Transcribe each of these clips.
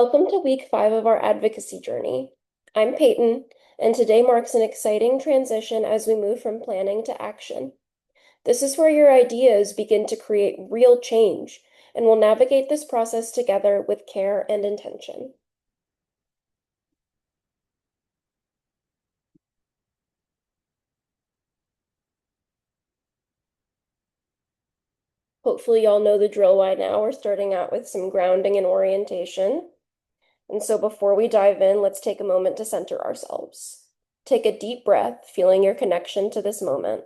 Welcome to week 5 of our advocacy journey. I'm Peyton, and today marks an exciting transition as we move from planning to action. This is where your ideas begin to create real change, and we'll navigate this process together with care and intention. Hopefully, y'all know the drill by now. We're starting out with some grounding and orientation. And so before we dive in, let's take a moment to center ourselves. Take a deep breath, feeling your connection to this moment.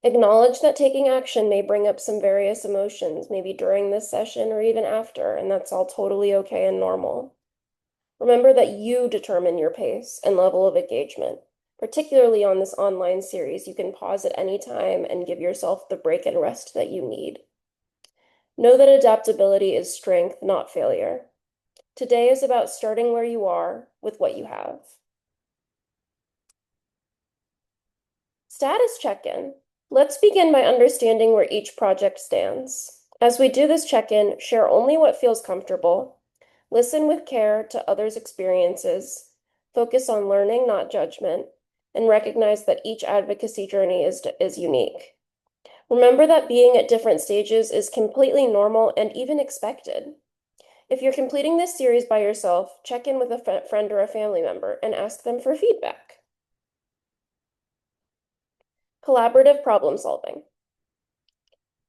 Acknowledge that taking action may bring up some various emotions, maybe during this session or even after, and that's all totally okay and normal. Remember that you determine your pace and level of engagement. Particularly on this online series, you can pause at any time and give yourself the break and rest that you need. Know that adaptability is strength, not failure. Today is about starting where you are with what you have. Status check-in. Let's begin by understanding where each project stands. As we do this check-in, share only what feels comfortable. Listen with care to others' experiences. Focus on learning, not judgment, and recognize that each advocacy journey is unique. Remember that being at different stages is completely normal and even expected. If you're completing this series by yourself, check in with a friend or a family member and ask them for feedback. Collaborative problem solving.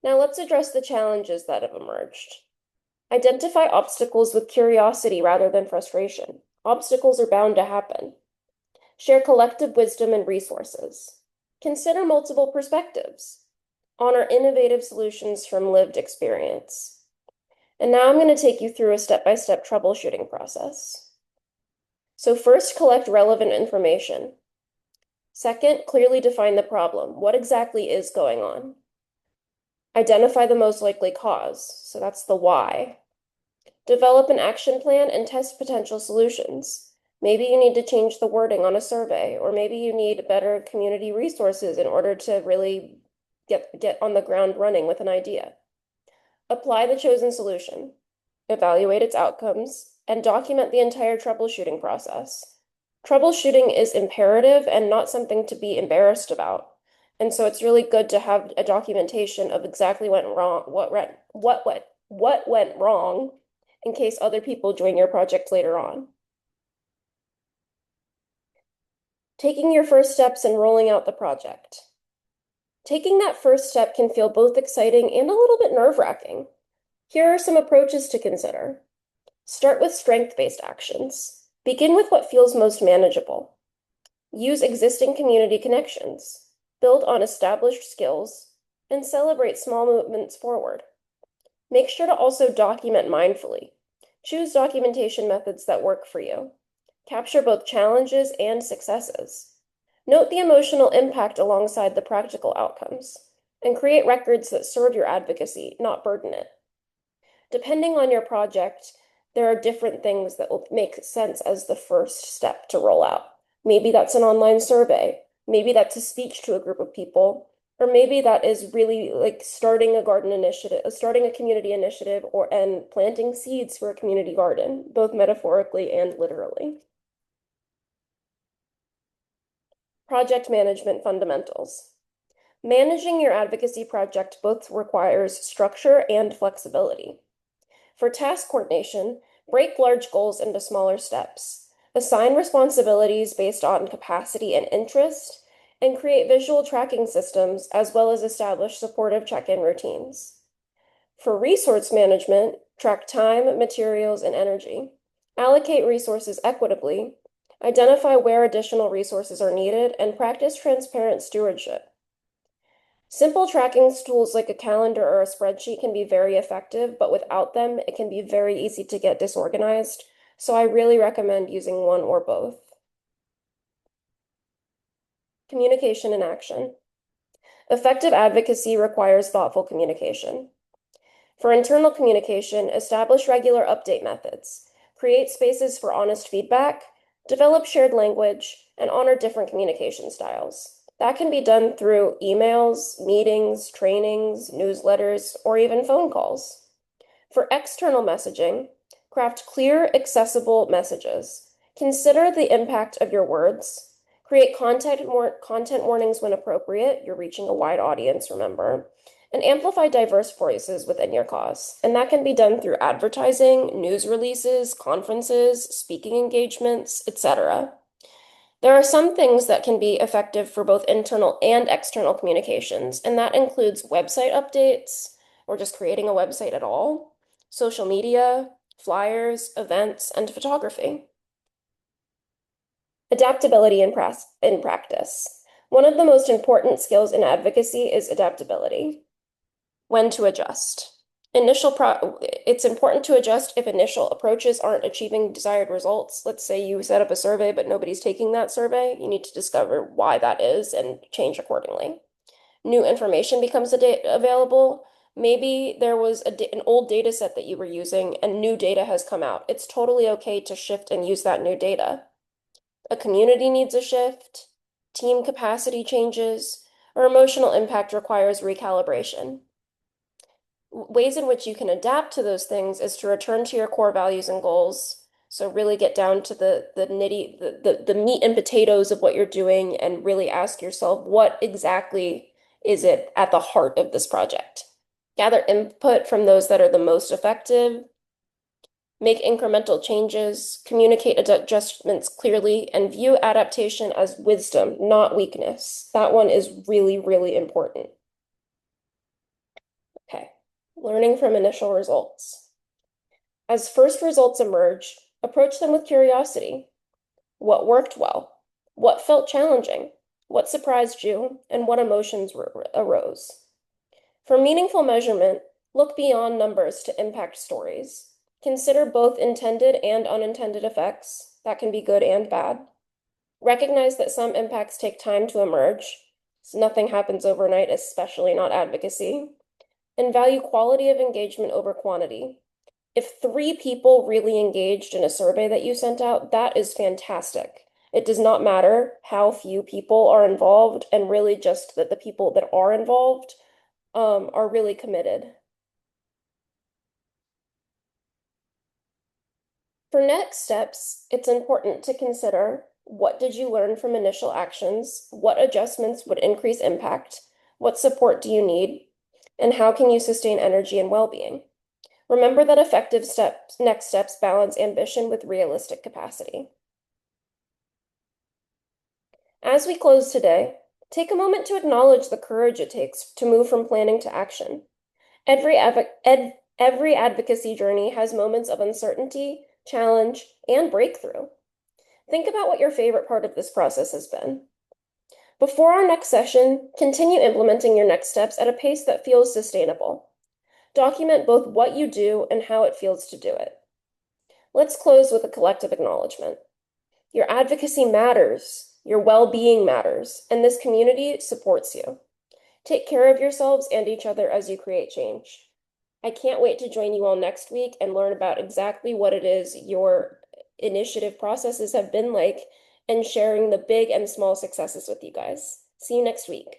Now let's address the challenges that have emerged. Identify obstacles with curiosity rather than frustration. Obstacles are bound to happen. Share collective wisdom and resources. Consider multiple perspectives. Honor innovative solutions from lived experience. And now I'm going to take you through a step-by-step troubleshooting process. So first, collect relevant information. Second, clearly define the problem. What exactly is going on? Identify the most likely cause. So that's the why. Develop an action plan and test potential solutions. Maybe you need to change the wording on a survey, or maybe you need better community resources in order to really get on the ground running with an idea. Apply the chosen solution. Evaluate its outcomes, and document the entire troubleshooting process. Troubleshooting is imperative and not something to be embarrassed about. And so it's really good to have a documentation of exactly what went wrong in case other people join your project later on. Taking your first steps and rolling out the project. Taking that first step can feel both exciting and a little bit nerve-wracking. Here are some approaches to consider. Start with strength-based actions. Begin with what feels most manageable. Use existing community connections. Build on established skills, and celebrate small movements forward. Make sure to also document mindfully. Choose documentation methods that work for you. Capture both challenges and successes. Note the emotional impact alongside the practical outcomes, and create records that serve your advocacy, not burden it. Depending on your project, there are different things that will make sense as the first step to roll out. Maybe that's an online survey. Maybe that's a speech to a group of people. Or maybe that is really like starting a garden initiative, starting a community initiative, and planting seeds for a community garden, both metaphorically and literally. Project management fundamentals. Managing your advocacy project both requires structure and flexibility. For task coordination, break large goals into smaller steps. Assign responsibilities based on capacity and interest, and create visual tracking systems as well as establish supportive check-in routines. For resource management, track time, materials, and energy. Allocate resources equitably, identify where additional resources are needed, and practice transparent stewardship. Simple tracking tools like a calendar or a spreadsheet can be very effective, but without them, it can be very easy to get disorganized. So I really recommend using one or both. Communication and action. Effective advocacy requires thoughtful communication. For internal communication, establish regular update methods, create spaces for honest feedback, develop shared language, and honor different communication styles. That can be done through emails, meetings, trainings, newsletters, or even phone calls. For external messaging, craft clear, accessible messages. Consider the impact of your words. Create content warnings when appropriate. You're reaching a wide audience, remember. And amplify diverse voices within your cause. And that can be done through advertising, news releases, conferences, speaking engagements, etc. There are some things that can be effective for both internal and external communications, and that includes website updates or just creating a website at all, social media, flyers, events, and photography. Adaptability in practice. One of the most important skills in advocacy is adaptability. When to adjust. It's important to adjust if initial approaches aren't achieving desired results. Let's say you set up a survey, but nobody's taking that survey. You need to discover why that is and change accordingly. New information becomes available. Maybe there was an old data set that you were using and new data has come out. It's totally okay to shift and use that new data. A community needs a shift, team capacity changes, or emotional impact requires recalibration. Ways in which you can adapt to those things is to return to your core values and goals. So really get down to the meat and potatoes of what you're doing and really ask yourself, what exactly is it at the heart of this project? Gather input from those that are the most effective, make incremental changes, communicate adjustments clearly, and view adaptation as wisdom, not weakness. That one is really, really important. Okay, learning from initial results. As first results emerge, approach them with curiosity. What worked well? What felt challenging? What surprised you? And what emotions arose? For meaningful measurement, look beyond numbers to impact stories. Consider both intended and unintended effects. That can be good and bad. Recognize that some impacts take time to emerge. So nothing happens overnight, especially not advocacy. And value quality of engagement over quantity. If 3 people really engaged in a survey that you sent out, that is fantastic. It does not matter how few people are involved, and really just that the people that are involved are really committed. For next steps, it's important to consider, what did you learn from initial actions? What adjustments would increase impact? What support do you need? And how can you sustain energy and well-being? Remember that effective next steps balance ambition with realistic capacity. As we close today, take a moment to acknowledge the courage it takes to move from planning to action. Every advocacy journey has moments of uncertainty, challenge, and breakthrough. Think about what your favorite part of this process has been. Before our next session, continue implementing your next steps at a pace that feels sustainable. Document both what you do and how it feels to do it. Let's close with a collective acknowledgement. Your advocacy matters, your well-being matters, and this community supports you. Take care of yourselves and each other as you create change. I can't wait to join you all next week and learn about exactly what it is your initiative processes have been like and sharing the big and small successes with you guys. See you next week.